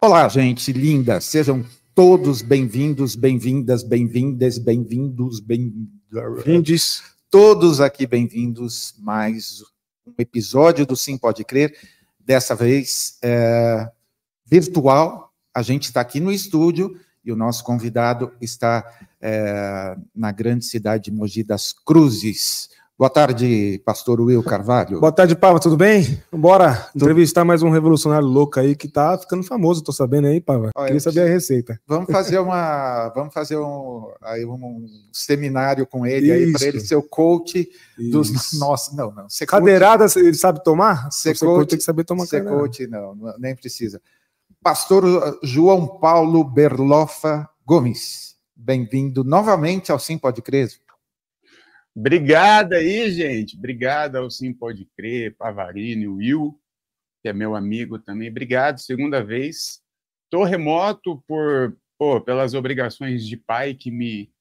Olá, gente linda, sejam todos bem-vindos, bem-vindas, bem-vindas, bem-vindos, bem-vindes, todos aqui bem-vindos, mais um episódio do Sim Pode Crer, dessa vez virtual. A gente está aqui no estúdio e o nosso convidado está na grande cidade de Mogi das Cruzes. Boa tarde, pastor Will Carvalho. Boa tarde, Pava, tudo bem? Bora entrevistar mais um revolucionário louco aí que tá ficando famoso, tô sabendo aí, Pava. Queria saber a receita. Vamos fazer um seminário com ele aí para ele ser o coach dos nossos. Não. Cadeirada, ele sabe tomar? Ser coach tem que saber tomar cadeirada. Ser coach, não, nem precisa. Pastor João Paulo Berloffa Gomes, bem-vindo novamente ao Sim Pode Crer. Obrigado aí, gente. Obrigado ao Sim Pode Crer, Pavarini, Will, que é meu amigo também. Obrigado, segunda vez. Estou remoto pelas obrigações de pai que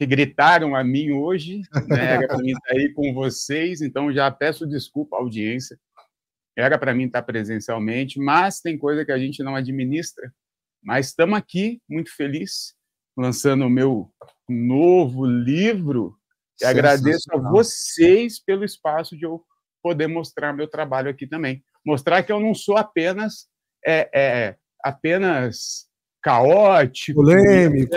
gritaram a mim hoje, né? Era para mim estar aí com vocês, então já peço desculpa à audiência. Era para mim estar presencialmente, mas tem coisa que a gente não administra. Mas estamos aqui, muito feliz, lançando o meu novo livro. E agradeço a vocês pelo espaço de eu poder mostrar meu trabalho aqui também. Mostrar que eu não sou apenas caótico. Polêmico.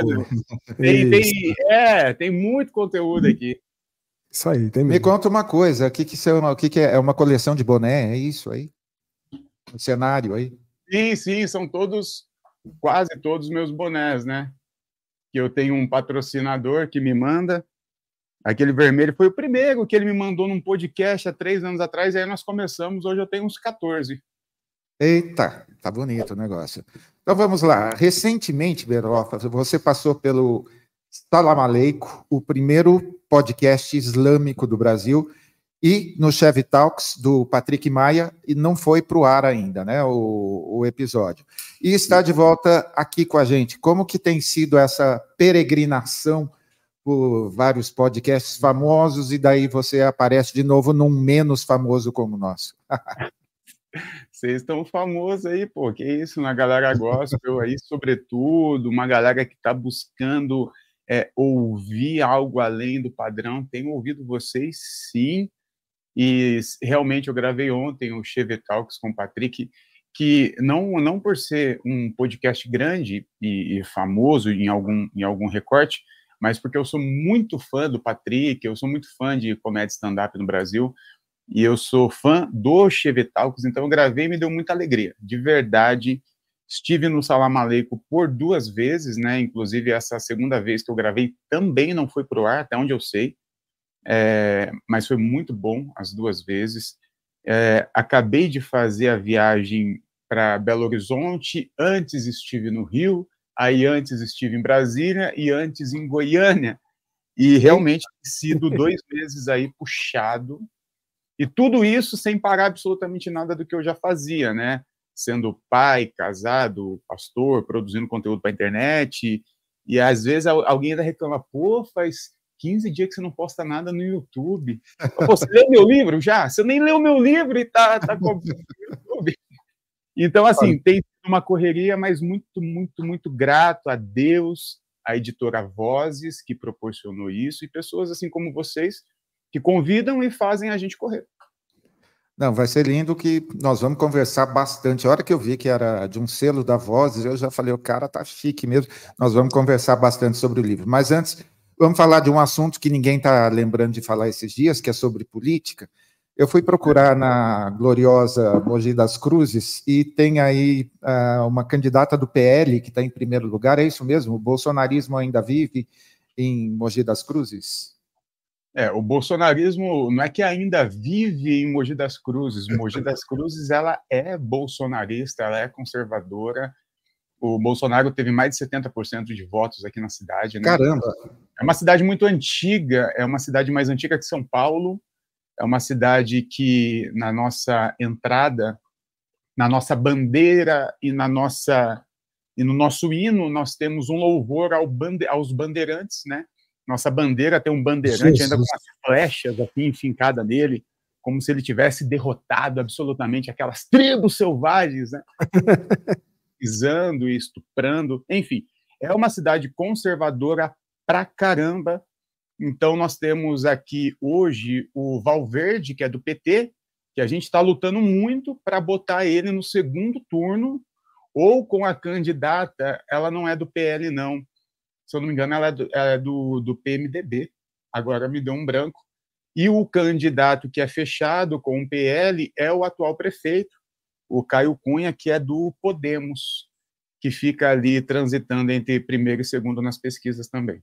Tem muito conteúdo aqui. Isso aí, tem mesmo. Me conta uma coisa, o que é uma coleção de boné? É isso aí? Um cenário aí? Sim, são quase todos meus bonés, né? Que eu tenho um patrocinador que me manda. Aquele vermelho foi o primeiro que ele me mandou num podcast há 3 anos atrás, e aí nós começamos, hoje eu tenho uns 14. Eita, tá bonito o negócio. Então vamos lá. Recentemente, Berloffa, você passou pelo Salam Aleikum, o primeiro podcast islâmico do Brasil, e no Chevy Talks, do Patrick Maia, e não foi para o ar ainda, né, o episódio. E está de volta aqui com a gente. Como que tem sido essa peregrinação por vários podcasts famosos, e daí você aparece de novo num menos famoso como o nosso? Vocês estão famosos aí, pô, que isso, uma galera gospel aí, sobretudo, uma galera que está buscando ouvir algo além do padrão. Tenho ouvido vocês, sim, e realmente eu gravei ontem o Chevy Talks com o Patrick, que não por ser um podcast grande e famoso em algum recorte, mas porque eu sou muito fã do Patrick, eu sou muito fã de comédia stand-up no Brasil, e eu sou fã do Chevy Talks, então eu gravei e me deu muita alegria. De verdade, estive no Salam Aleikum por 2 vezes, né? Inclusive essa segunda vez que eu gravei também não foi pro ar, até onde eu sei, mas foi muito bom as 2 vezes. Acabei de fazer a viagem para Belo Horizonte, antes estive no Rio, aí antes estive em Brasília e antes em Goiânia, e realmente tem sido 2 meses aí puxado, e tudo isso sem parar absolutamente nada do que eu já fazia, né? Sendo pai, casado, pastor, produzindo conteúdo para a internet, e às vezes alguém ainda reclama, pô, faz 15 dias que você não posta nada no YouTube. Pô, você leu meu livro já? Você nem leu meu livro e tá com o YouTube. Então, assim, tem uma correria, mas muito, muito, muito grato a Deus, a editora Vozes, que proporcionou isso, e pessoas assim como vocês, que convidam e fazem a gente correr. Não, vai ser lindo, que nós vamos conversar bastante. A hora que eu vi que era de um selo da Vozes, eu já falei, o cara tá chique mesmo. Nós vamos conversar bastante sobre o livro. Mas antes, vamos falar de um assunto que ninguém está lembrando de falar esses dias, que é sobre política. Eu fui procurar na gloriosa Mogi das Cruzes e tem aí uma candidata do PL que está em primeiro lugar. É isso mesmo? O bolsonarismo ainda vive em Mogi das Cruzes? O bolsonarismo não é que ainda vive em Mogi das Cruzes. Mogi das Cruzes, ela é bolsonarista, ela é conservadora. O Bolsonaro teve mais de 70% de votos aqui na cidade, né? Caramba! É uma cidade muito antiga, é uma cidade mais antiga que São Paulo, é uma cidade que, na nossa entrada, na nossa bandeira e no nosso hino, nós temos um louvor aos bandeirantes, né? Nossa bandeira tem um bandeirante ainda com as flechas aqui enfincadas nele, como se ele tivesse derrotado absolutamente aquelas tribos selvagens, né? escravizando e estuprando, enfim, é uma cidade conservadora pra caramba. Então, nós temos aqui hoje o Valverde, que é do PT, que a gente está lutando muito para botar ele no segundo turno, ou com a candidata, ela não é do PL, não. Se eu não me engano, ela é do PMDB. Agora me deu um branco. E o candidato que é fechado com o PL é o atual prefeito, o Caio Cunha, que é do Podemos, que fica ali transitando entre primeiro e segundo nas pesquisas também.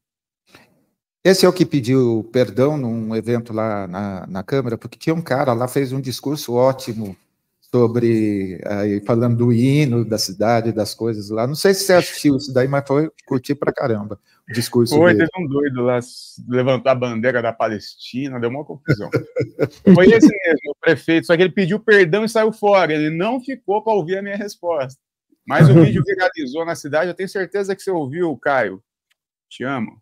Esse é o que pediu perdão num evento lá na Câmara, porque tinha um cara lá, fez um discurso ótimo sobre, falando do hino da cidade, das coisas lá. Não sei se você assistiu isso daí, mas curti pra caramba o discurso dele. Teve um doido lá levantar a bandeira da Palestina, deu uma confusão. Foi esse mesmo, o prefeito, só que ele pediu perdão e saiu fora, ele não ficou para ouvir a minha resposta. Mas o vídeo viralizou na cidade, eu tenho certeza que você ouviu, Caio. Te amo.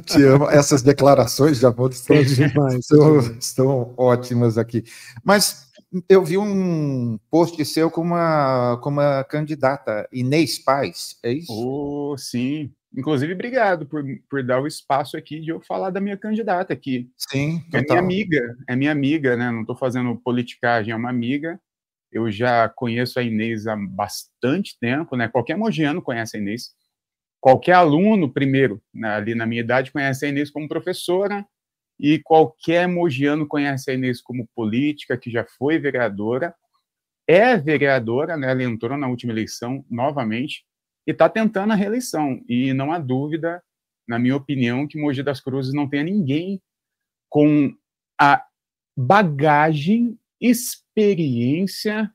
Te amo. Essas declarações de amor estão ótimas aqui. Mas eu vi um post seu com uma candidata, Inês Paz, é isso? Oh, sim. Inclusive, obrigado por dar o espaço aqui de eu falar da minha candidata aqui. Sim, total. É minha amiga, né? Não estou fazendo politicagem, é uma amiga. Eu já conheço a Inês há bastante tempo, né? Qualquer mogiano conhece a Inês. Qualquer aluno, primeiro, ali na minha idade, conhece a Inês como professora, e qualquer mogiano conhece a Inês como política, que já foi vereadora, é vereadora, né? Ela entrou na última eleição novamente, e está tentando a reeleição. E não há dúvida, na minha opinião, que Mogi das Cruzes não tenha ninguém com a bagagem, experiência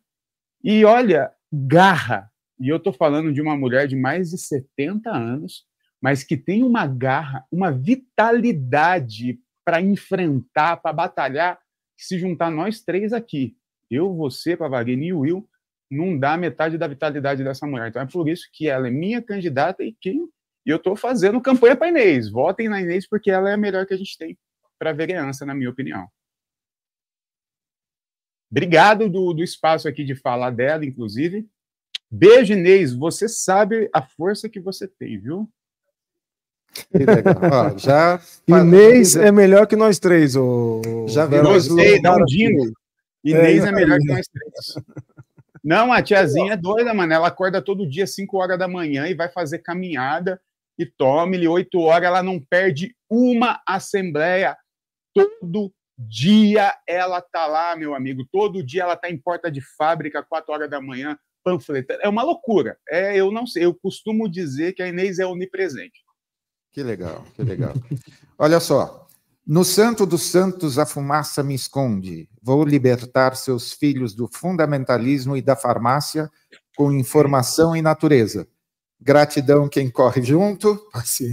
e, olha, garra. E eu estou falando de uma mulher de mais de 70 anos, mas que tem uma garra, uma vitalidade para enfrentar, para batalhar, que se juntar nós três aqui, eu, você, Pavarini e o Will, não dá metade da vitalidade dessa mulher. Então é por isso que ela é minha candidata e eu estou fazendo campanha para a Inês. Votem na Inês porque ela é a melhor que a gente tem para a vereança, na minha opinião. Obrigado do espaço aqui de falar dela, inclusive. Beijo, Inês. Você sabe a força que você tem, viu? Que legal. Ó, Inês é melhor que nós três. Já gostei, dá um jingle. Inês é melhor que nós três. Não, a tiazinha é doida, mano. Ela acorda todo dia, 5 horas da manhã, e vai fazer caminhada, e tome-lhe 8 horas. Ela não perde uma assembleia. Todo dia ela tá lá, meu amigo. Todo dia ela tá em porta de fábrica, 4 horas da manhã, panfleta. É uma loucura. Eu não sei. Eu costumo dizer que a Inês é onipresente. Que legal, que legal. Olha só. No Santo dos Santos a fumaça me esconde. Vou libertar seus filhos do fundamentalismo e da farmácia com informação e natureza. Gratidão quem corre junto,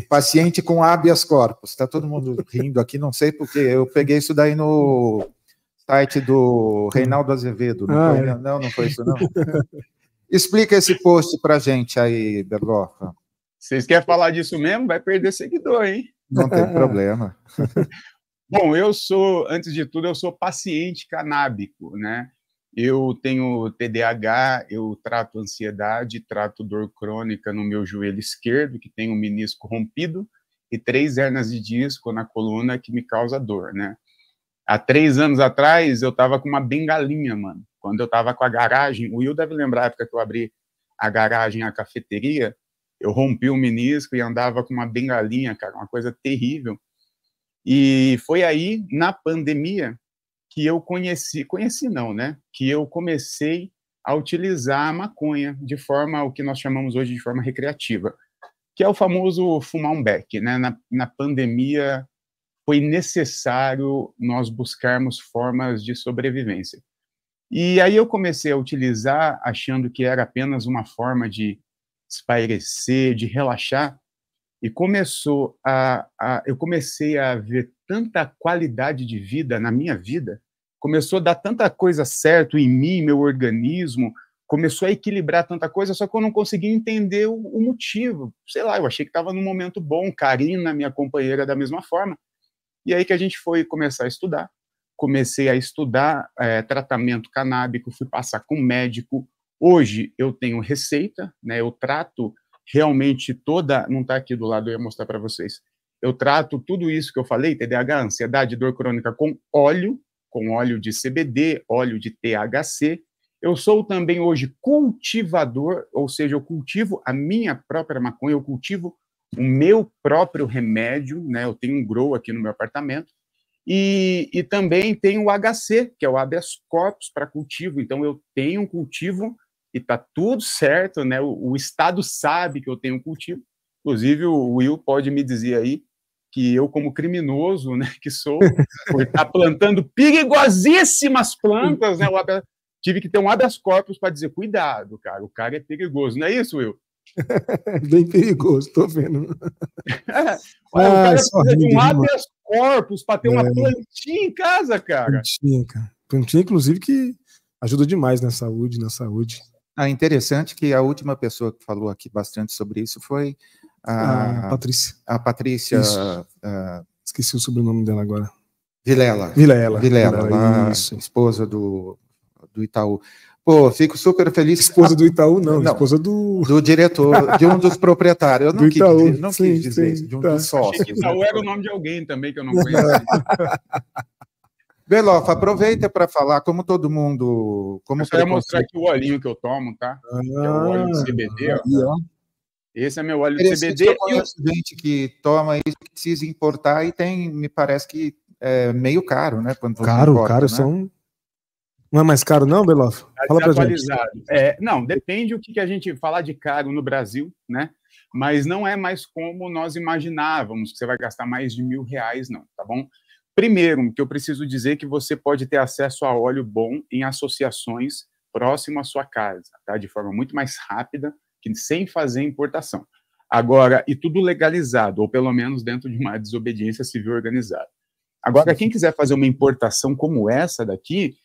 paciente com habeas corpus. Está todo mundo rindo aqui, não sei porque eu peguei isso daí no site do Reinaldo Azevedo. Não foi isso não. Explica esse post para a gente aí, Berloffa. Vocês querem falar disso mesmo? Vai perder seguidor, hein? Não tem problema. Bom, antes de tudo, eu sou paciente canábico, né? Eu tenho TDAH, eu trato ansiedade, trato dor crônica no meu joelho esquerdo, que tem um menisco rompido, e 3 hernias de disco na coluna que me causa dor, né? Há 3 anos atrás, eu tava com uma bengalinha, mano. Quando eu tava com a garagem, o Will deve lembrar a época que eu abri a garagem, a cafeteria, eu rompi o menisco e andava com uma bengalinha, cara, uma coisa terrível. E foi aí, na pandemia, que eu que eu comecei a utilizar a maconha de forma, o que nós chamamos hoje de forma recreativa, que é o famoso fumar um beck, né? Na pandemia, foi necessário nós buscarmos formas de sobrevivência. E aí eu comecei a utilizar, achando que era apenas uma forma de espairecer, de relaxar, e eu comecei a ver tanta qualidade de vida na minha vida, começou a dar tanta coisa certo em mim, meu organismo, começou a equilibrar tanta coisa, só que eu não conseguia entender o motivo. Sei lá, eu achei que estava num momento bom, Karina, minha companheira, da mesma forma. E aí que a gente foi começar a estudar. Comecei a estudar tratamento canábico, fui passar com médico, Hoje eu tenho receita, né? Eu trato realmente toda, não está aqui do lado, eu ia mostrar para vocês. Eu trato tudo isso que eu falei, TDAH, ansiedade, dor crônica, com óleo de CBD, óleo de THC. Eu sou também hoje cultivador, ou seja, eu cultivo a minha própria maconha, eu cultivo o meu próprio remédio, né? Eu tenho um grow aqui no meu apartamento. E também tenho o HC, que é o habeas corpus para cultivo. Então, eu tenho um cultivo e está tudo certo, né? O Estado sabe que eu tenho um cultivo. Inclusive, o Will pode me dizer aí que eu, como criminoso, né, que sou, por estar plantando perigosíssimas plantas, né? Tive que ter um habeas corpus para dizer, cuidado, cara, o cara é perigoso. Não é isso, Will? Bem perigoso, tô vendo. O cara precisa de um habeas corpus para ter uma plantinha em casa, cara. Plantinha, inclusive, que ajuda demais na saúde. Interessante que a última pessoa que falou aqui bastante sobre isso foi a Patrícia. A Patrícia. Esqueci o sobrenome dela agora. Vilela, esposa do Itaú. Pô, fico super feliz. Esposa do Itaú, não, esposa do diretor, de um dos proprietários. Eu não quis dizer isso, de um dos sócios. Achei que Itaú era o nome de alguém também, que eu não conhecia. Beloff, aproveita para falar, como todo mundo... Eu só ia mostrar aqui o olhinho que eu tomo, tá? Que é o óleo de CBD, ó. Esse é meu óleo de CBD. Eu conheço gente que toma isso, que precisa importar, e me parece que é meio caro, né? Caro, são... Não é mais caro não, Beloff? Fala pra gente. Não, depende o que a gente falar de caro no Brasil, né? Mas não é mais como nós imaginávamos, que você vai gastar mais de R$1.000, não, tá bom? Primeiro, que eu preciso dizer que você pode ter acesso a óleo bom em associações próximo à sua casa, tá? De forma muito mais rápida, que sem fazer importação. Agora, e tudo legalizado, ou pelo menos dentro de uma desobediência civil organizada. Agora, quem quiser fazer uma importação como essa daqui,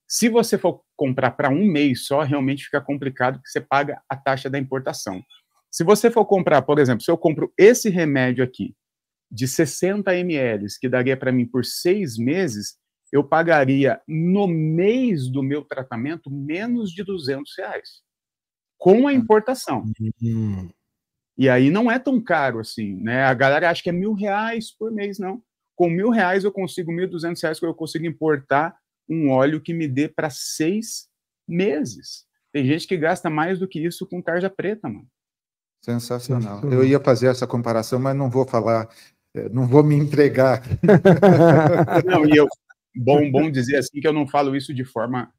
se você for comprar para um mês só, realmente fica complicado, porque você paga a taxa da importação. Se você for comprar, por exemplo, se eu compro esse remédio aqui, de 60 ml, que daria para mim por 6 meses, eu pagaria no mês do meu tratamento menos de R$200, com a importação. E aí não é tão caro assim, né? A galera acha que é R$1.000 por mês, não. Com R$1.000 eu consigo R$1.200, que eu consigo importar um óleo que me dê para 6 meses. Tem gente que gasta mais do que isso com tarja preta, mano. Sensacional. Eu ia fazer essa comparação, mas não vou falar, não vou me entregar. Não, e bom dizer assim que eu não falo isso de forma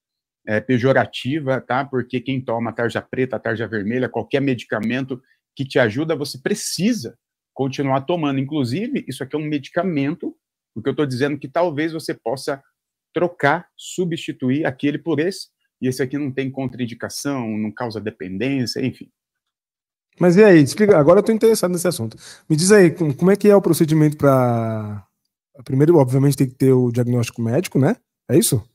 pejorativa, tá? Porque quem toma tarja preta, tarja vermelha, qualquer medicamento que te ajuda, você precisa continuar tomando. Inclusive, isso aqui é um medicamento, porque eu estou dizendo que talvez você possa trocar, substituir aquele por esse, e esse aqui não tem contraindicação, não causa dependência, enfim. Mas e aí, explica, agora eu estou interessado nesse assunto. Me diz aí, como é que é o procedimento para... Primeiro, obviamente, tem que ter o diagnóstico médico, né? É isso?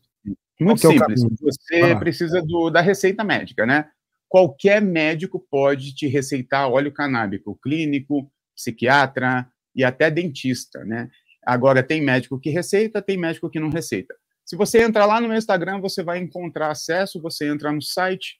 Muito simples. Você precisa da receita médica, né? Qualquer médico pode te receitar óleo canábico, clínico, psiquiatra e até dentista, né? Agora, tem médico que receita, tem médico que não receita. Se você entrar lá no meu Instagram, você vai encontrar acesso, você entra no site,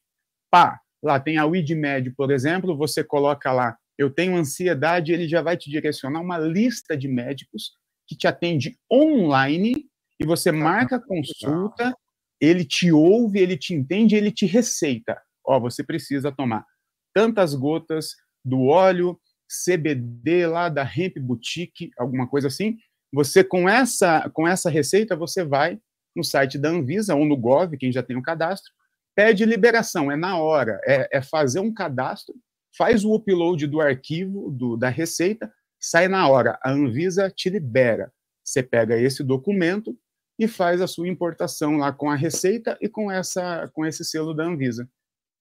lá tem a WeedMed, por exemplo, você coloca lá, eu tenho ansiedade, ele já vai te direcionar uma lista de médicos que te atende online, e você marca a consulta, ele te ouve, ele te entende, ele te receita. Você precisa tomar tantas gotas do óleo CBD lá da Hemp Boutique, alguma coisa assim. Você, com essa receita, você vai no site da Anvisa ou no Gov, quem já tem um cadastro, pede liberação, é na hora, é fazer um cadastro, faz o upload do arquivo da receita, sai na hora, a Anvisa te libera. Você pega esse documento e faz a sua importação lá com a receita e com esse selo da Anvisa.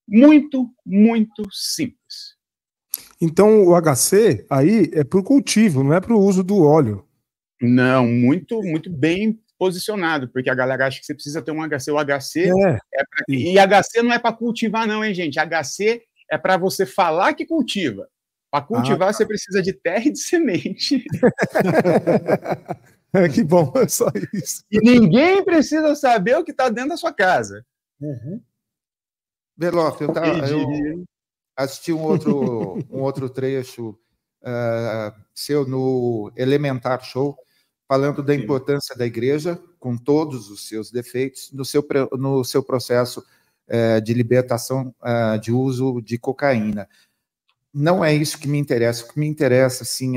Muito, muito simples. Então, o HC aí é para o cultivo, não é para o uso do óleo. Não, muito, muito bem posicionado, porque a galera acha que você precisa ter um HC. O HC e HC não é para cultivar, não, hein, gente? HC é para você falar que cultiva. Para cultivar, você precisa de terra e de semente. Que bom, é só isso. E ninguém precisa saber o que está dentro da sua casa. Beloff, eu Quem diria, hein? assisti um outro trecho seu no Elementar Show, falando da Sim. importância da igreja, com todos os seus defeitos, no seu processo de libertação de uso de cocaína. Não é isso que me interessa. O que me interessa, assim,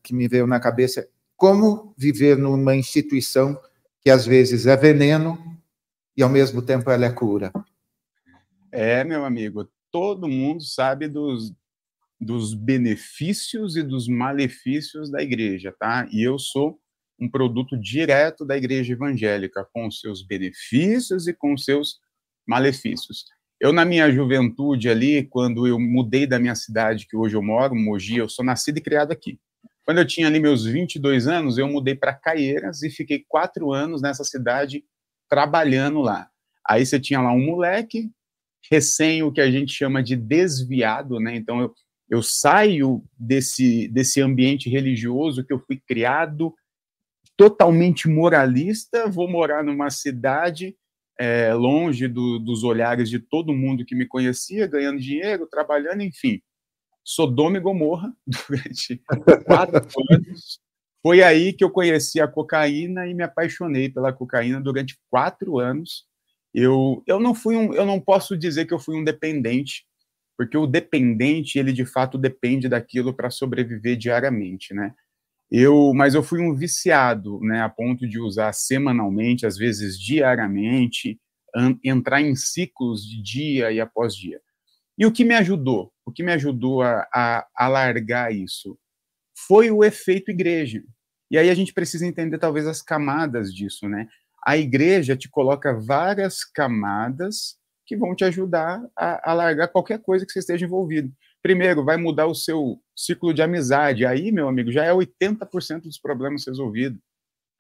que me veio na cabeça, é como viver numa instituição que às vezes é veneno e ao mesmo tempo ela é cura. Meu amigo, todo mundo sabe dos benefícios e dos malefícios da igreja, tá? E eu sou um produto direto da igreja evangélica, com os seus benefícios e com os seus malefícios. Eu, na minha juventude ali, quando eu mudei da minha cidade, que hoje eu moro, Mogi, eu sou nascido e criado aqui. Quando eu tinha ali meus 22 anos, eu mudei para Caieiras e fiquei 4 anos nessa cidade trabalhando lá. Aí você tinha lá um moleque, recém o que a gente chama de desviado, né? Então eu saio desse ambiente religioso que eu fui criado, totalmente moralista, vou morar numa cidade longe dos olhares de todo mundo que me conhecia, ganhando dinheiro, trabalhando, enfim. Sodoma e Gomorra durante 4 anos. Foi aí que eu conheci a cocaína e me apaixonei pela cocaína durante 4 anos. Eu não posso dizer que eu fui um dependente, porque o dependente, ele de fato depende daquilo para sobreviver diariamente, né? Mas eu fui um viciado, né, a ponto de usar semanalmente, às vezes diariamente, entrar em ciclos de dia e após dia. E o que me ajudou? O que me ajudou a largar isso? Foi o efeito igreja. E aí a gente precisa entender talvez as camadas disso, né? A igreja te coloca várias camadas que vão te ajudar a largar qualquer coisa que você esteja envolvido. Primeiro, vai mudar o seu ciclo de amizade. Aí, meu amigo, já é 80% dos problemas resolvidos.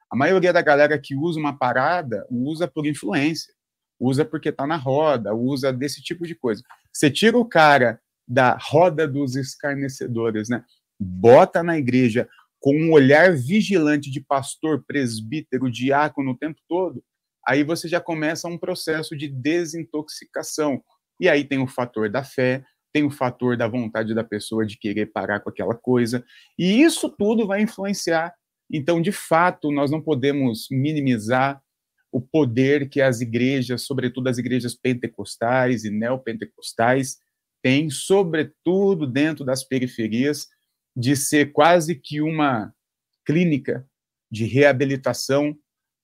A maioria da galera que usa uma parada, usa por influência, usa porque está na roda, usa desse tipo de coisa. Você tira o cara da roda dos escarnecedores, né? Bota na igreja com um olhar vigilante de pastor, presbítero, diácono o tempo todo, aí você já começa um processo de desintoxicação. E aí tem o fator da fé, tem o fator da vontade da pessoa de querer parar com aquela coisa, e isso tudo vai influenciar. Então, de fato, nós não podemos minimizar o poder que as igrejas, sobretudo as igrejas pentecostais e neopentecostais, têm, sobretudo dentro das periferias, de ser quase que uma clínica de reabilitação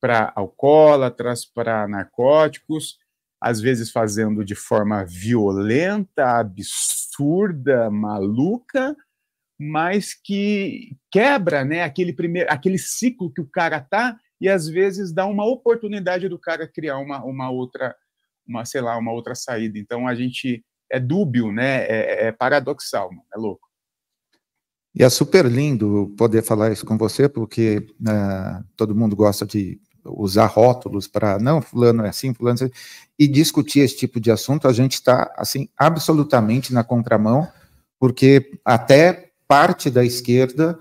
para alcoólatras, para narcóticos, às vezes fazendo de forma violenta, absurda, maluca, mas que quebra, né, aquele ciclo que o cara tá, e às vezes dá uma oportunidade do cara criar uma outra saída. Então a gente é dúbio, né, é paradoxal, é louco. E é super lindo poder falar isso com você, porque todo mundo gosta de usar rótulos para, não, fulano é assim, fulano é assim, e discutir esse tipo de assunto. A gente está, assim, absolutamente na contramão, porque até parte da esquerda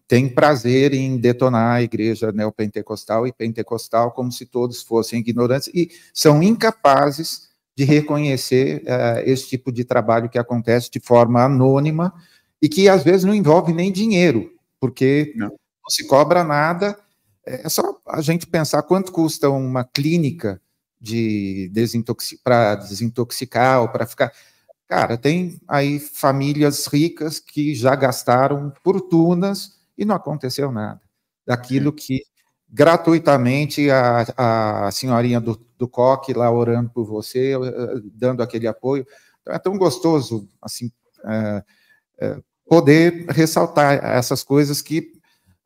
tem prazer em detonar a igreja neopentecostal e pentecostal como se todos fossem ignorantes, e são incapazes de reconhecer esse tipo de trabalho que acontece de forma anônima, e que às vezes não envolve nem dinheiro, porque não se cobra nada. É só a gente pensar quanto custa uma clínica para desintoxicar ou para ficar. Cara, tem aí famílias ricas que já gastaram fortunas e não aconteceu nada. Daquilo que gratuitamente a senhorinha do coque lá orando por você, dando aquele apoio. Então, é tão gostoso assim, poder ressaltar essas coisas que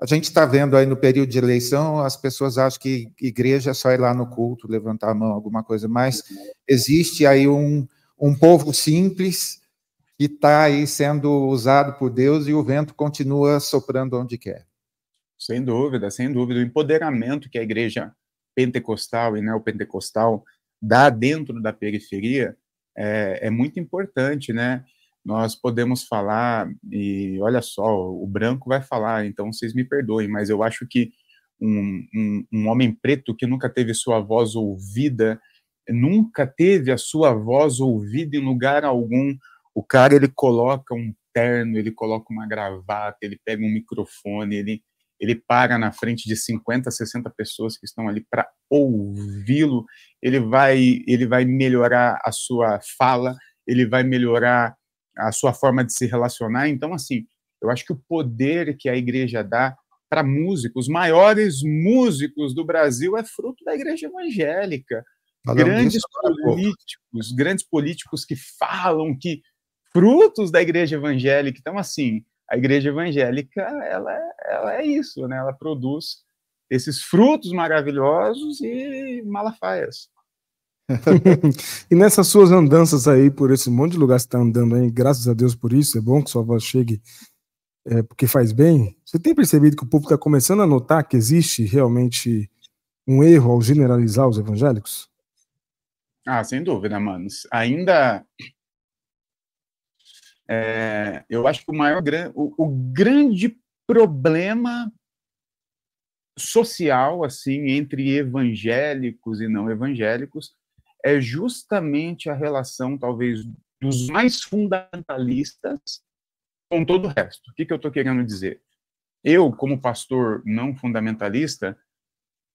a gente está vendo aí no período de eleição. As pessoas acham que igreja é só ir lá no culto, levantar a mão, alguma coisa, mas existe aí um povo simples que está aí sendo usado por Deus e o vento continua soprando onde quer. Sem dúvida, sem dúvida. O empoderamento que a igreja pentecostal e neopentecostal dá dentro da periferia é muito importante, né? Nós podemos falar, e olha só, o branco vai falar, então vocês me perdoem, mas eu acho que um homem preto que nunca teve sua voz ouvida nunca teve a sua voz ouvida em lugar algum. O cara, ele coloca um terno, ele coloca uma gravata, ele pega um microfone, ele para na frente de 50, 60 pessoas que estão ali para ouvi-lo, ele vai melhorar a sua fala, ele vai melhorar a sua forma de se relacionar. Então, assim, eu acho que o poder que a igreja dá para músicos, os maiores músicos do Brasil, é fruto da igreja evangélica. Grandes políticos que falam que frutos da igreja evangélica. Então, assim, a igreja evangélica, ela é isso, né? Ela produz esses frutos maravilhosos e malafaias. E nessas suas andanças aí, por esse monte de lugar que você está andando aí, graças a Deus por isso, é bom que sua voz chegue, porque faz bem. Você tem percebido que o povo está começando a notar que existe realmente um erro ao generalizar os evangélicos? Ah, sem dúvida, mano. Ainda... eu acho que o grande problema social, assim, entre evangélicos e não evangélicos é justamente a relação, talvez, dos mais fundamentalistas com todo o resto. O que eu estou querendo dizer? Eu, como pastor não fundamentalista,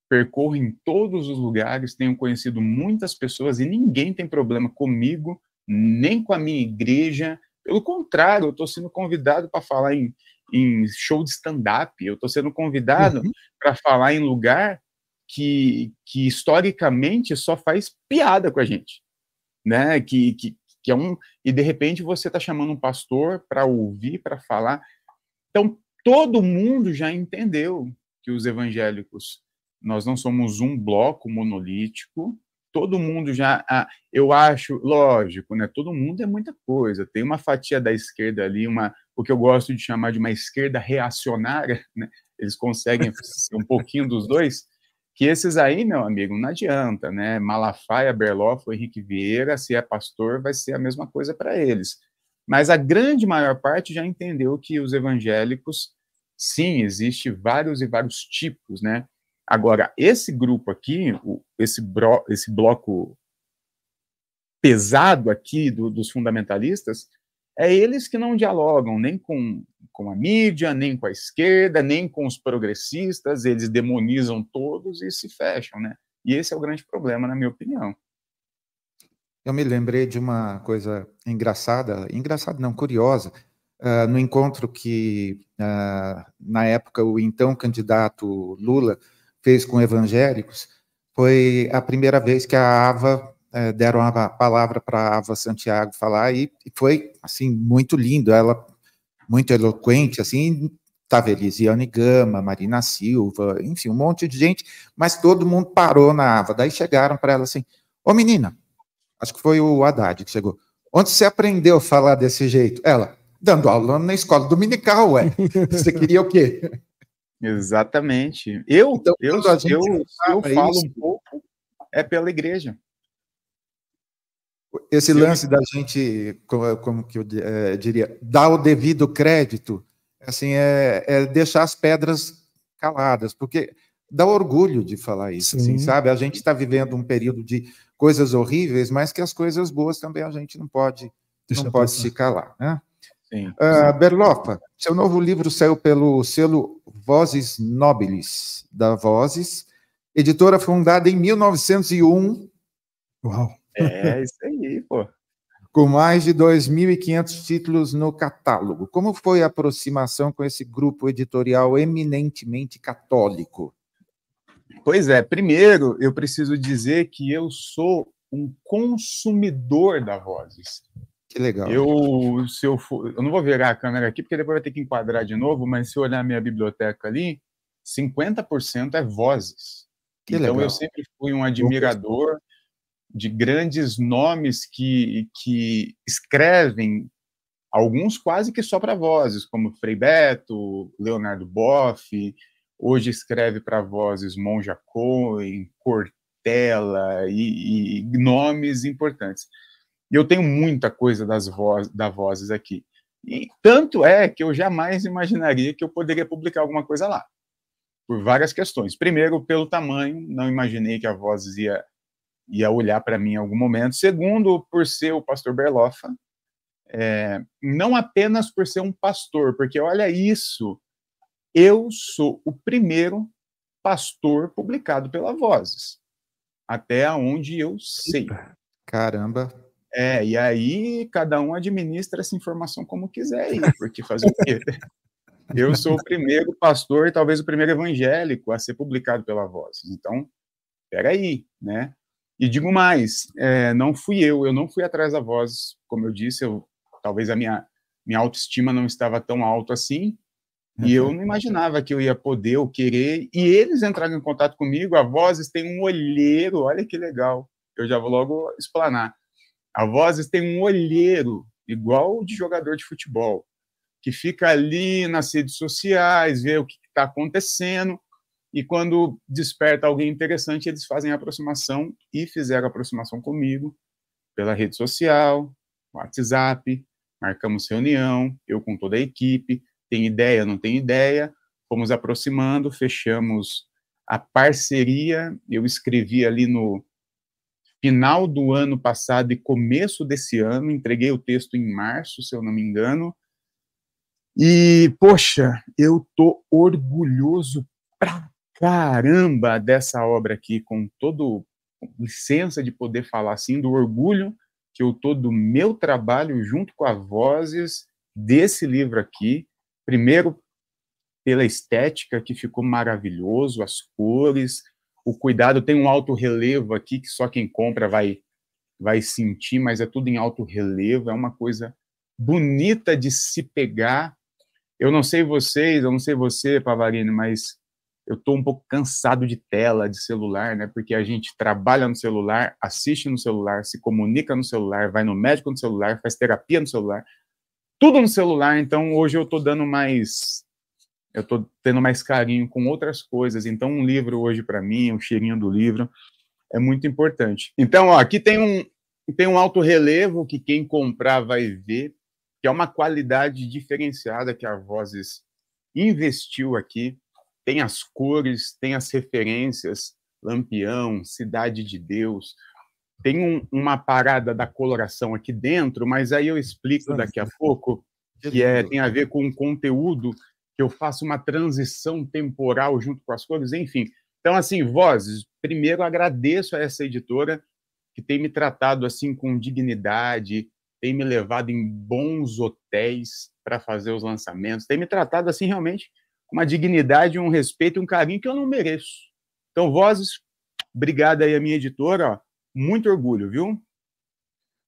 percorro em todos os lugares, tenho conhecido muitas pessoas e ninguém tem problema comigo, nem com a minha igreja. Pelo contrário, eu estou sendo convidado para falar em show de stand-up, eu estou sendo convidado para falar em lugar que historicamente só faz piada com a gente, né? Que é e de repente você está chamando um pastor para ouvir, para falar. Então, todo mundo já entendeu que os evangélicos, nós não somos um bloco monolítico. Todo mundo já, eu acho, lógico, né? Todo mundo é muita coisa. Tem uma fatia da esquerda ali, o que eu gosto de chamar de uma esquerda reacionária, né? Eles conseguem ser um pouquinho dos dois, que esses aí, meu amigo, não adianta, né? Malafaia, Berloff, Henrique Vieira, se é pastor, vai ser a mesma coisa para eles. Mas a grande maior parte já entendeu que os evangélicos, sim, existe vários e vários tipos, né? Agora, esse grupo aqui, esse bloco pesado aqui dos fundamentalistas, é eles que não dialogam nem com a mídia, nem com a esquerda, nem com os progressistas, eles demonizam todos e se fecham, né? E esse é o grande problema, na minha opinião. Eu me lembrei de uma coisa engraçada não, curiosa, no encontro que, na época, o então candidato Lula fez com evangélicos. Foi a primeira vez que a Ava, deram a palavra para a Ava Santiago falar, e foi, assim, muito lindo, ela muito eloquente, assim, estava Elisiane Gama, Marina Silva, enfim, um monte de gente, mas todo mundo parou na Ava. Daí chegaram para ela assim: ô menina, acho que foi o Haddad que chegou, onde você aprendeu a falar desse jeito? Ela: dando aula na escola dominical, ué. Você queria o quê? Exatamente. Eu falo isso, um pouco, é pela igreja. Esse lance da gente, como que eu diria, dar o devido crédito, assim, é deixar as pedras caladas, porque dá orgulho de falar isso, assim, sabe? A gente está vivendo um período de coisas horríveis, mas que as coisas boas também a gente não pode se calar, né? Sim. Berloffa, seu novo livro saiu pelo selo Vozes Nobilis, da Vozes, editora fundada em 1901. Uau! É isso aí, pô. Com mais de 2.500 títulos no catálogo. Como foi a aproximação com esse grupo editorial eminentemente católico? Pois é, primeiro eu preciso dizer que eu sou um consumidor da Vozes. Que legal. Eu não vou virar a câmera aqui, porque depois vai ter que enquadrar de novo, mas se eu olhar minha biblioteca ali, 50% é Vozes. Que então, legal. eu sempre fui um admirador de grandes nomes que escrevem, alguns quase que só para Vozes, como Frei Beto, Leonardo Boff, hoje escreve para Vozes Monja Cohen, Cortella e nomes importantes. E eu tenho muita coisa da Vozes aqui. E tanto é que eu jamais imaginaria que eu poderia publicar alguma coisa lá, por várias questões. Primeiro, pelo tamanho, não imaginei que a Vozes ia ia olhar para mim em algum momento. Segundo, por ser o pastor Berloffa, não apenas por ser um pastor, porque olha isso, eu sou o primeiro pastor publicado pela Vozes, até onde eu sei. Caramba. E aí cada um administra essa informação como quiser aí, porque fazer o quê? Eu sou o primeiro pastor e talvez o primeiro evangélico a ser publicado pela Vozes. Então, peraí, né? E digo mais, não fui eu não fui atrás da Vozes, como eu disse, talvez a minha autoestima não estava tão alta assim, e eu não imaginava que eu ia poder ou querer, e eles entraram em contato comigo. A Vozes tem um olheiro, olha que legal, eu já vou logo explanar. A Vozes tem um olheiro, igual de jogador de futebol, que fica ali nas redes sociais, vê o que está acontecendo, e quando desperta alguém interessante, eles fazem a aproximação, e fizeram a aproximação comigo, pela rede social, WhatsApp, marcamos reunião, eu com toda a equipe, tem ideia, não tem ideia, fomos aproximando, fechamos a parceria, eu escrevi ali no final do ano passado e começo desse ano, entreguei o texto em março, se eu não me engano, e, poxa, eu tô orgulhoso pra caramba dessa obra aqui, com licença de poder falar assim, do orgulho que eu tô do meu trabalho junto com a Vozes desse livro aqui. Primeiro, pela estética, que ficou maravilhoso, as cores, o cuidado, tem um alto relevo aqui, que só quem compra vai sentir, mas é tudo em alto relevo, é uma coisa bonita de se pegar. Eu não sei você, Pavarini, mas eu estou um pouco cansado de tela, de celular, né? Porque a gente trabalha no celular, assiste no celular, se comunica no celular, vai no médico no celular, faz terapia no celular, tudo no celular. Então, hoje eu estou tendo mais carinho com outras coisas. Então, um livro hoje, para mim, o cheirinho do livro, é muito importante. Então, aqui tem um alto relevo que quem comprar vai ver, que é uma qualidade diferenciada que a Vozes investiu aqui. Tem as cores, tem as referências, Lampião, Cidade de Deus. Tem uma parada da coloração aqui dentro, mas aí eu explico daqui a pouco, que tem a ver com o conteúdo, que eu faço uma transição temporal junto com as cores, enfim. Então, assim, Vozes, primeiro agradeço a essa editora que tem me tratado assim com dignidade, tem me levado em bons hotéis para fazer os lançamentos, tem me tratado assim realmente com uma dignidade, um respeito e um carinho que eu não mereço. Então, Vozes, obrigado aí a minha editora, ó, muito orgulho, viu?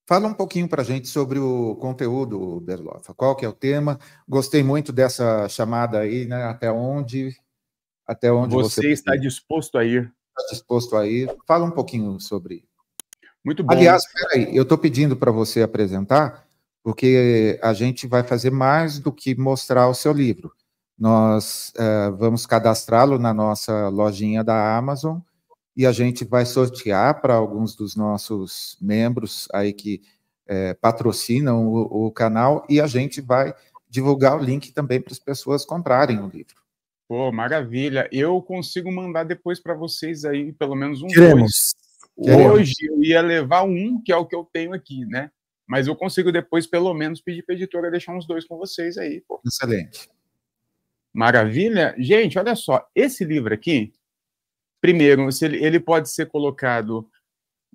Fala um pouquinho para a gente sobre o conteúdo, Berloffa. Qual que é o tema? Gostei muito dessa chamada aí, né? Até onde você está disposto a ir? Está disposto a ir. Fala um pouquinho sobre. Muito bom. Aliás, peraí, eu estou pedindo para você apresentar, porque a gente vai fazer mais do que mostrar o seu livro. Nós vamos cadastrá-lo na nossa lojinha da Amazon e a gente vai sortear para alguns dos nossos membros aí que patrocinam o canal, e a gente vai divulgar o link também para as pessoas comprarem o livro. Pô, maravilha. Eu consigo mandar depois para vocês aí, pelo menos um. Queremos. Hoje eu ia levar um, que é o que eu tenho aqui, né? Mas eu consigo depois, pelo menos, pedir para a editora deixar uns 2 com vocês aí. Pô. Excelente. Maravilha. Gente, olha só, esse livro aqui, primeiro, ele pode ser colocado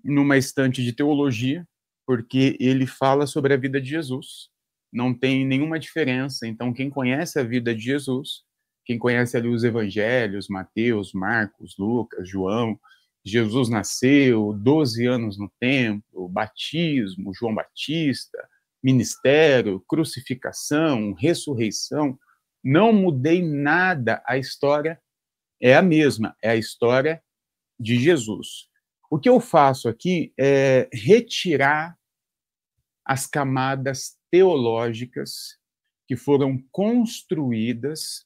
numa estante de teologia, porque ele fala sobre a vida de Jesus. Não tem nenhuma diferença. Então, quem conhece a vida de Jesus, quem conhece ali os evangelhos, Mateus, Marcos, Lucas, João, Jesus nasceu, 12 anos no templo, batismo, João Batista, ministério, crucificação, ressurreição, não mudei nada, a história é a mesma, é a história de Jesus. O que eu faço aqui é retirar as camadas teológicas que foram construídas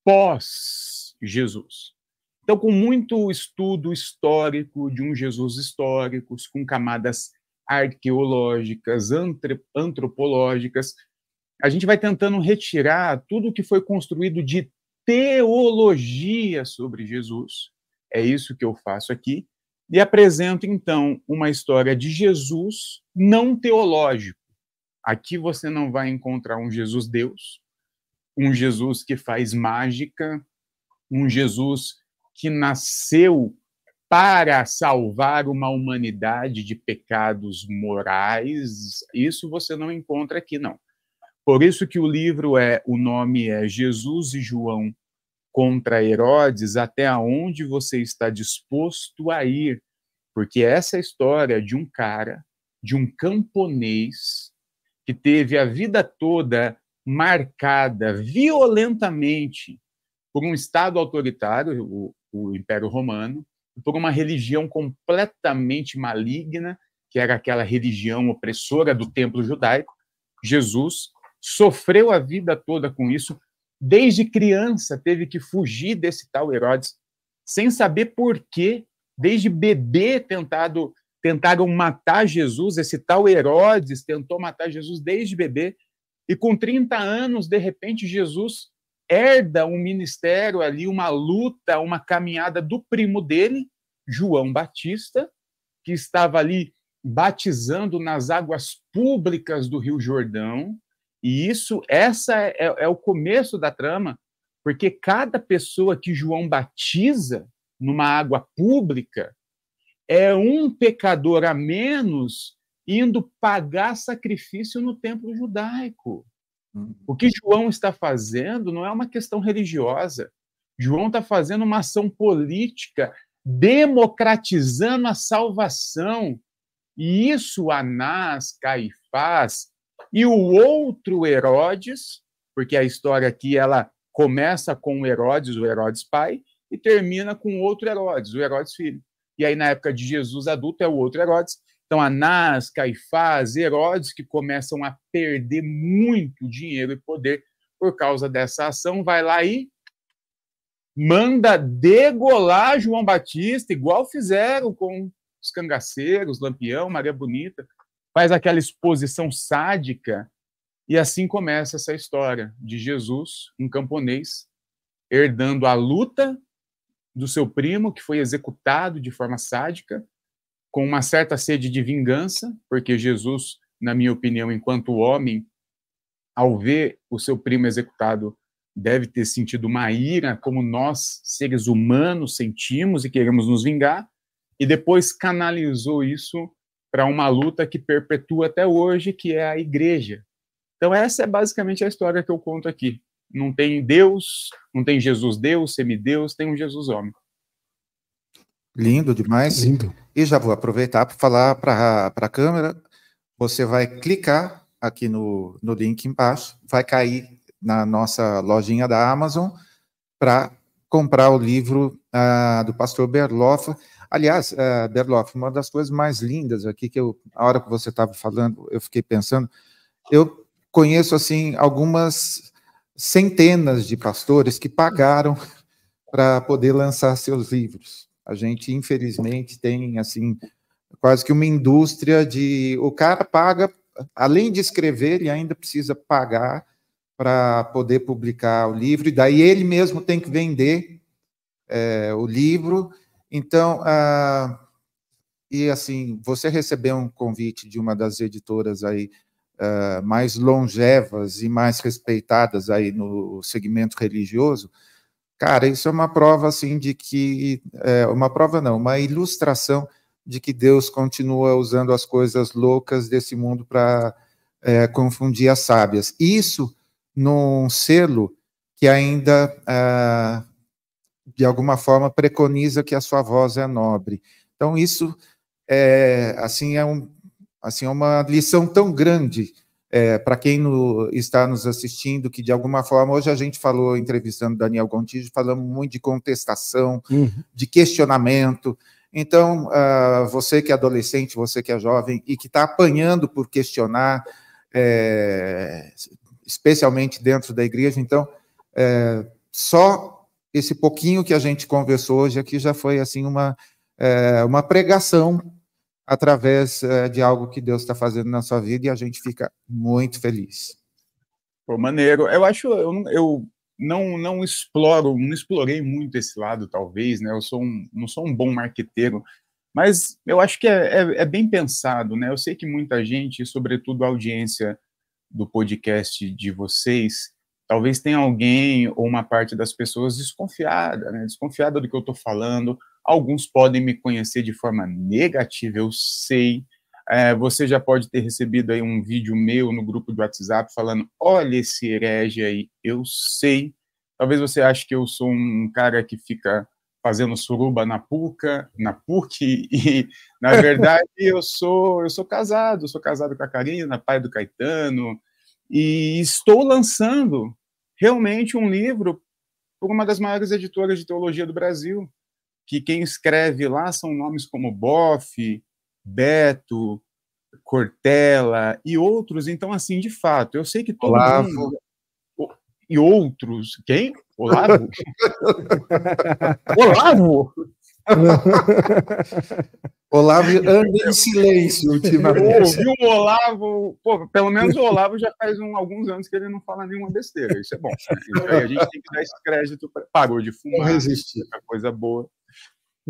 pós-Jesus. Então, com muito estudo histórico de um Jesus histórico, com camadas arqueológicas, antropológicas, a gente vai tentando retirar tudo que foi construído de teologia sobre Jesus. É isso que eu faço aqui. e apresento, então, uma história de Jesus não teológico. Aqui você não vai encontrar um Jesus Deus, um Jesus que faz mágica, um Jesus que nasceu para salvar uma humanidade de pecados morais. Isso você não encontra aqui, não. Por isso que o nome é Jesus e João contra Herodes, até onde você está disposto a ir, porque essa é a história de um cara, de um camponês, que teve a vida toda marcada violentamente por um Estado autoritário, o Império Romano, por uma religião completamente maligna, que era aquela religião opressora do templo judaico. Jesus sofreu a vida toda com isso, desde criança teve que fugir desse tal Herodes, sem saber por quê, desde bebê tentaram matar Jesus, esse tal Herodes tentou matar Jesus desde bebê, e com 30 anos, de repente, Jesus herda um ministério ali, uma luta, uma caminhada do primo dele, João Batista, que estava ali batizando nas águas públicas do Rio Jordão, e essa é o começo da trama, porque cada pessoa que João batiza numa água pública é um pecador a menos indo pagar sacrifício no templo judaico. O que João está fazendo não é uma questão religiosa. João está fazendo uma ação política, democratizando a salvação. E isso Anás, Caifás e o outro Herodes, porque a história aqui ela começa com o Herodes pai, e termina com outro Herodes, o Herodes filho. E aí, na época de Jesus adulto, é o outro Herodes. Então, Anás, Caifás, Herodes, que começam a perder muito dinheiro e poder por causa dessa ação, vai lá e manda degolar João Batista, igual fizeram com os cangaceiros, Lampião, Maria Bonita, faz aquela exposição sádica, e assim começa essa história de Jesus, um camponês, herdando a luta do seu primo, que foi executado de forma sádica, com uma certa sede de vingança, porque Jesus, na minha opinião, enquanto homem, ao ver o seu primo executado, deve ter sentido uma ira, como nós, seres humanos, sentimos e queremos nos vingar, e depois canalizou isso para uma luta que perpetua até hoje, que é a igreja. Então essa é basicamente a história que eu conto aqui. Não tem Deus, não tem Jesus Deus, semideus, tem um Jesus homem. Lindo demais. Lindo. E já vou aproveitar para falar para a câmera. Você vai clicar aqui no link embaixo, vai cair na nossa lojinha da Amazon para comprar o livro do pastor Berloff. Aliás, Berloff, uma das coisas mais lindas aqui, a hora que você estava falando, eu fiquei pensando, eu conheço, assim, algumas centenas de pastores que pagaram para poder lançar seus livros. A gente, infelizmente, tem, assim, quase que uma indústria o cara paga, além de escrever, ele ainda precisa pagar para poder publicar o livro, e daí ele mesmo tem que vender o livro. Então, e assim, você recebeu um convite de uma das editoras aí mais longevas e mais respeitadas aí no segmento religioso, cara, isso é uma prova, assim, de que... uma prova não, uma ilustração de que Deus continua usando as coisas loucas desse mundo para confundir as sábias. Isso num selo que ainda, de alguma forma, preconiza que a sua voz é nobre. Então, isso é uma lição tão grande para quem está nos assistindo, que de alguma forma, hoje a gente falou, entrevistando Daniel Gontijo, falamos muito de contestação, de questionamento. Então, você que é adolescente, você que é jovem e que está apanhando por questionar, especialmente dentro da igreja, então, só esse pouquinho que a gente conversou hoje aqui já foi assim uma pregação através de algo que Deus está fazendo na sua vida, e a gente fica muito feliz. Pô, maneiro. Eu acho, eu não explorei muito esse lado, talvez, né? Eu não sou um bom marqueteiro, Mas eu acho que é bem pensado, né? Eu sei que muita gente, sobretudo a audiência do podcast de vocês, talvez tenha alguém ou uma parte das pessoas desconfiada, né? Desconfiada do que eu estou falando. Alguns podem me conhecer de forma negativa, eu sei. Você já pode ter recebido aí um vídeo meu no grupo do WhatsApp falando, olha esse herege aí, eu sei. Talvez você ache que eu sou um cara que fica fazendo suruba na PUC, e na verdade eu sou casado com a Karina, pai do Caetano, e estou lançando realmente um livro por uma das maiores editoras de teologia do Brasil, que quem escreve lá são nomes como Boff, Beto, Cortella e outros. Então, assim, de fato, eu sei que todo Olavo. mundo... E outros. Quem? Olavo? Olavo? Olavo anda em silêncio ultimamente. Eu ouvi o Olavo, pô, pelo menos o Olavo já faz alguns anos que ele não fala nenhuma besteira, isso é bom. Né? Então, a gente tem que dar esse crédito, parou de fumar, coisa boa.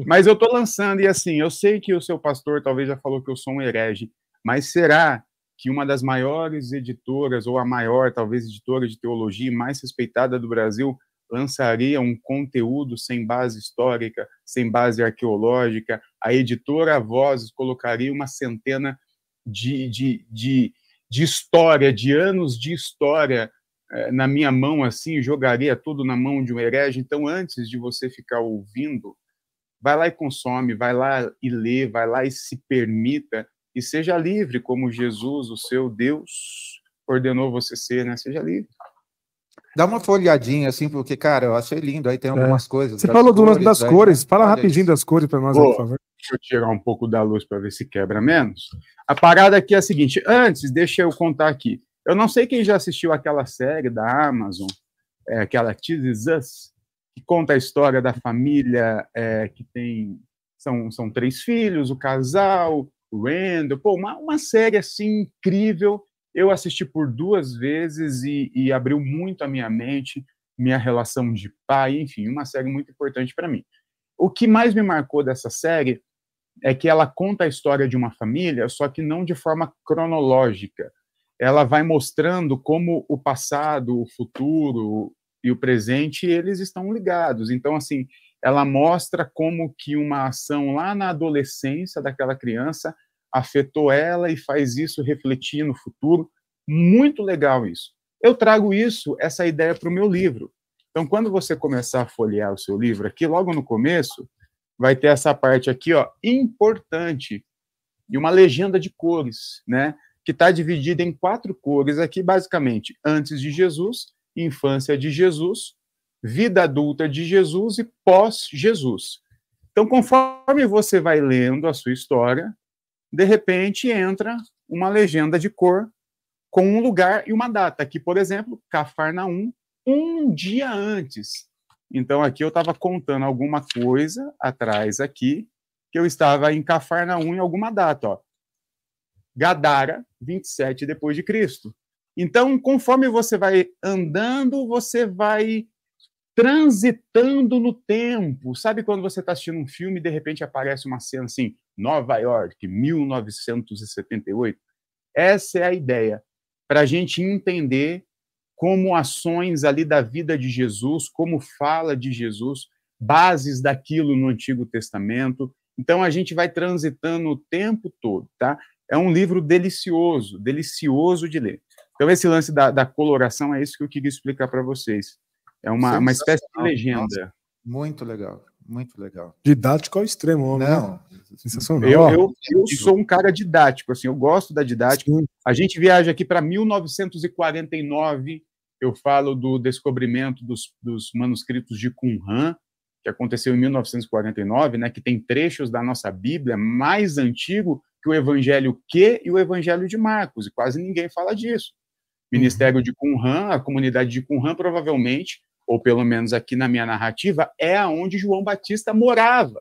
Mas eu estou lançando, e assim, eu sei que o seu pastor talvez já falou que eu sou um herege, mas será que uma das maiores editoras, ou a maior, talvez, editora de teologia mais respeitada do Brasil, lançaria um conteúdo sem base histórica, sem base arqueológica? A editora Vozes colocaria uma centena de história, de anos de história na minha mão, assim, jogaria tudo na mão de um herege? Então, antes de você ficar ouvindo, vai lá e consome, vai lá e lê, vai lá e se permita, e seja livre, como Jesus, o seu Deus, ordenou você ser, né? Seja livre. Dá uma folhadinha, assim, porque, cara, eu achei lindo, aí tem algumas coisas. Você falou das cores, fala rapidinho isso. Das cores para nós, por favor. Deixa eu tirar um pouco da luz para ver se quebra menos. A parada aqui é a seguinte, antes, deixa eu contar aqui, eu não sei quem já assistiu aquela série da Amazon, aquela This Is Us, que conta a história da família que tem... São 3 filhos, o casal, o Randall, pô, uma série assim incrível. Eu assisti por 2 vezes e abriu muito a minha mente, minha relação de pai, enfim, uma série muito importante para mim. O que mais me marcou dessa série é que ela conta a história de uma família, só que não de forma cronológica. Ela vai mostrando como o passado, o futuro e o presente, eles estão ligados. Então, assim, ela mostra como que uma ação lá na adolescência daquela criança afetou ela e faz isso refletir no futuro. Muito legal isso. Eu trago essa ideia para o meu livro. Então, quando você começar a folhear o seu livro, aqui logo no começo, vai ter essa parte aqui, ó, importante, e uma legenda de cores, né? Que está dividida em 4 cores aqui, basicamente, antes de Jesus, infância de Jesus, vida adulta de Jesus e pós-Jesus. Então, conforme você vai lendo a sua história, de repente entra uma legenda de cor com um lugar e uma data. Aqui, por exemplo, Cafarnaum, um dia antes. Então, aqui eu estava contando alguma coisa atrás aqui, que eu estava em Cafarnaum em alguma data, ó. Gadara, 27 depois de Cristo. Então, conforme você vai andando, você vai transitando no tempo. Sabe quando você está assistindo um filme e de repente aparece uma cena assim, Nova York, 1978? Essa é a ideia, para a gente entender como ações ali da vida de Jesus, como fala de Jesus, bases daquilo no Antigo Testamento. Então, a gente vai transitando o tempo todo, tá? É um livro delicioso, delicioso de ler. Então, esse lance da coloração é isso que eu queria explicar para vocês. É uma espécie de legenda. Nossa, muito legal, muito legal. Didático ao extremo, homem. Não, né? Sensacional. Eu sou um cara didático, assim, eu gosto da didática. Sim. A gente viaja aqui para 1949, eu falo do descobrimento dos manuscritos de Qumran, que aconteceu em 1949, né, que tem trechos da nossa Bíblia mais antigo que o Evangelho Q e o Evangelho de Marcos, e quase ninguém fala disso. Ministério de Qumran, a comunidade de Qumran, provavelmente, ou pelo menos aqui na minha narrativa, é aonde João Batista morava.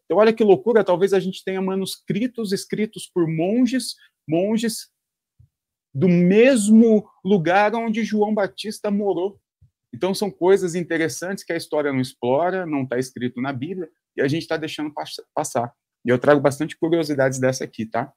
Então, olha que loucura, talvez a gente tenha manuscritos escritos por monges do mesmo lugar onde João Batista morou. Então, são coisas interessantes que a história não explora, não está escrito na Bíblia, e a gente está deixando passar. E eu trago bastante curiosidades dessa aqui, tá?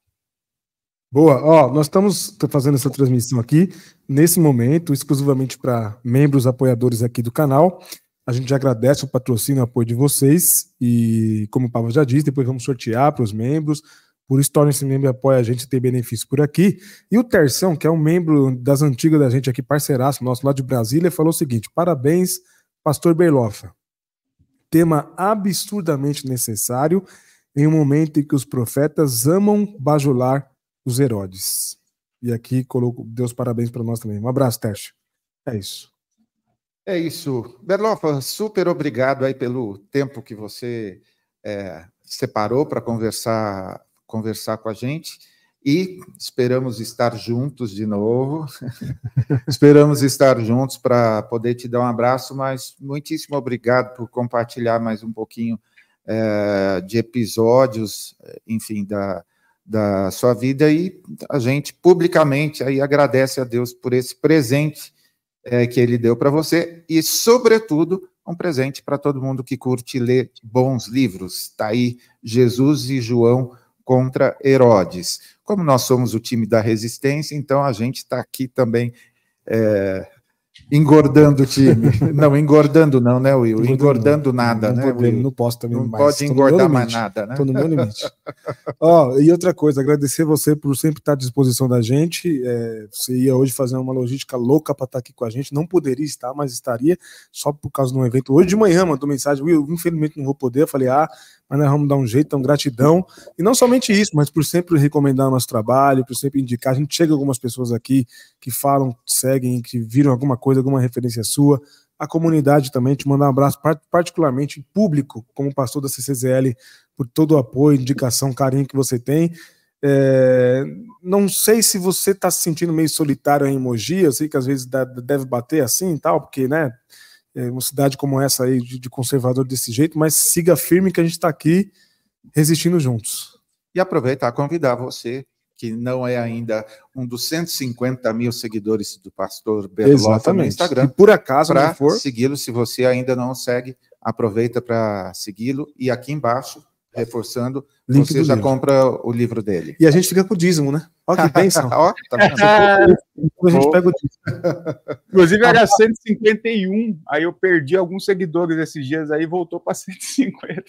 Boa, ó, nós estamos fazendo essa transmissão aqui, nesse momento, exclusivamente para membros apoiadores aqui do canal. A gente agradece o patrocínio e o apoio de vocês, e como o Pablo já disse, depois vamos sortear para os membros, por isso torne-se membro e apoia a gente, tem benefício por aqui. E o Terção, que é um membro das antigas da gente aqui, parceiraço nosso lá de Brasília, falou o seguinte: parabéns, Pastor Berloffa. Tema absurdamente necessário em um momento em que os profetas amam bajular os Herodes. E aqui coloco Deus parabéns para nós também. Um abraço, Tércio. É isso. É isso. Berloffa, super obrigado aí pelo tempo que você separou para conversar com a gente. E esperamos estar juntos de novo. Esperamos estar juntos para poder te dar um abraço, mas muitíssimo obrigado por compartilhar mais um pouquinho de episódios, enfim, da sua vida, e a gente publicamente aí agradece a Deus por esse presente que ele deu para você, e sobretudo um presente para todo mundo que curte ler bons livros. Está aí Jesus e João contra Herodes. Como nós somos o time da resistência, então a gente está aqui também engordando o time. Não, engordando não, né, Will? Engordando nada, né, Will? Não posso também não mais. Pode engordar mais nada, né? Estou no meu limite. E outra coisa, agradecer você por sempre estar à disposição da gente. Você ia hoje fazer uma logística louca para estar aqui com a gente. Não poderia estar, mas estaria, só por causa de um evento. Hoje de manhã mandou mensagem: Will, infelizmente não vou poder. Eu falei, mas nós vamos dar um jeito, então gratidão. E não somente isso, mas por sempre recomendar o nosso trabalho, por sempre indicar. A gente chega algumas pessoas aqui que falam, seguem, que viram alguma coisa, alguma referência sua. A comunidade também, te mandar um abraço particularmente público, como pastor da CCZL, por todo o apoio, indicação, carinho que você tem. Não sei se você está se sentindo meio solitário em Mogi, eu sei que às vezes deve bater assim e tal, porque, né, uma cidade como essa aí, de conservador desse jeito, mas siga firme que a gente está aqui resistindo juntos. E aproveitar a convidar você, que não é ainda um dos 150 mil seguidores do pastor Berloffa no Instagram. E por acaso não for, segui-lo. Se você ainda não segue, aproveita para segui-lo. E aqui embaixo, reforçando, você já compra o livro dele. E a gente fica com o dízimo, né? Olha que bênção. Ó, tá vendo? A gente pega o dízimo. Inclusive era 151, aí eu perdi alguns seguidores esses dias, aí voltou para 150.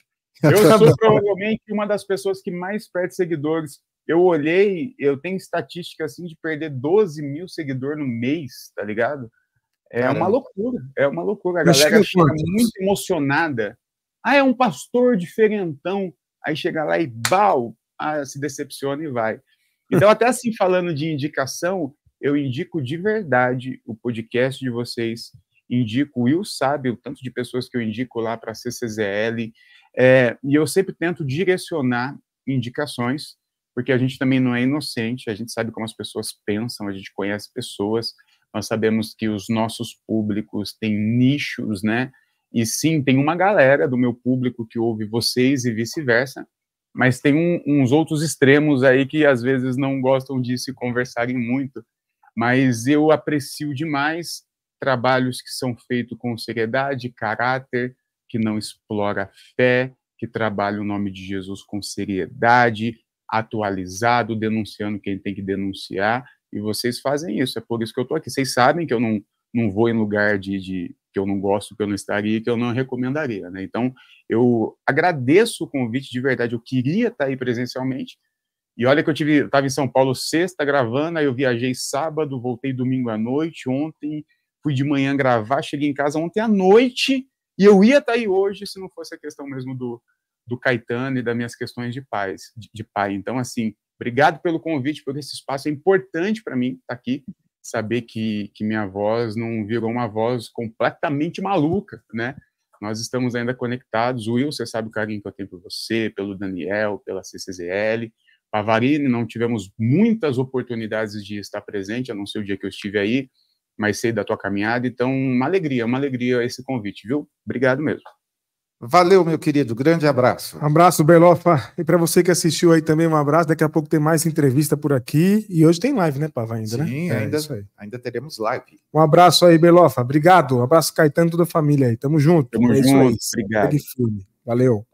Eu sou provavelmente uma das pessoas que mais perde seguidores. Eu olhei, eu tenho estatística assim de perder 12 mil seguidores no mês, tá ligado? Uma loucura, é uma loucura. A galera fica muito emocionada. É um pastor diferentão. Aí chega lá e se decepciona e vai. Então, até assim, falando de indicação, eu indico de verdade o podcast de vocês. Indico, o Will sabe o tanto de pessoas que eu indico lá para a CCZL. E eu sempre tento direcionar indicações, porque a gente também não é inocente, a gente sabe como as pessoas pensam, a gente conhece pessoas, nós sabemos que os nossos públicos têm nichos, né? E sim, tem uma galera do meu público que ouve vocês e vice-versa, mas tem uns outros extremos aí que às vezes não gostam de se conversarem muito. Mas eu aprecio demais trabalhos que são feitos com seriedade, caráter, que não explora a fé, que trabalha o nome de Jesus com seriedade, atualizado, denunciando quem tem que denunciar, e vocês fazem isso, é por isso que eu estou aqui. Vocês sabem que eu não vou em lugar que eu não gosto, que eu não estaria, que eu não recomendaria, né? Então, eu agradeço o convite de verdade, eu queria estar aí presencialmente, e olha que eu estava em São Paulo sexta gravando, aí eu viajei sábado, voltei domingo à noite, ontem fui de manhã gravar, cheguei em casa ontem à noite, e eu ia estar aí hoje se não fosse a questão mesmo do Caetano e das minhas questões de pai. Então, assim, obrigado pelo convite, por esse espaço, é importante para mim estar aqui, saber que minha voz não virou uma voz completamente maluca, né? Nós estamos ainda conectados. Will, você sabe o carinho que eu tenho por você, pelo Daniel, pela CCZL. Pavarini, não tivemos muitas oportunidades de estar presente, a não ser o dia que eu estive aí, mas sei da tua caminhada, então uma alegria esse convite, viu? Obrigado mesmo. Valeu, meu querido, grande abraço. Um abraço, Berloffa, e para você que assistiu aí também, um abraço, daqui a pouco tem mais entrevista por aqui, e hoje tem live, né, Pava, ainda, né? Sim, ainda teremos live. Um abraço aí, Berloffa, obrigado, um abraço, Caetano, toda a família aí, tamo junto. Tamo junto, obrigado. Valeu.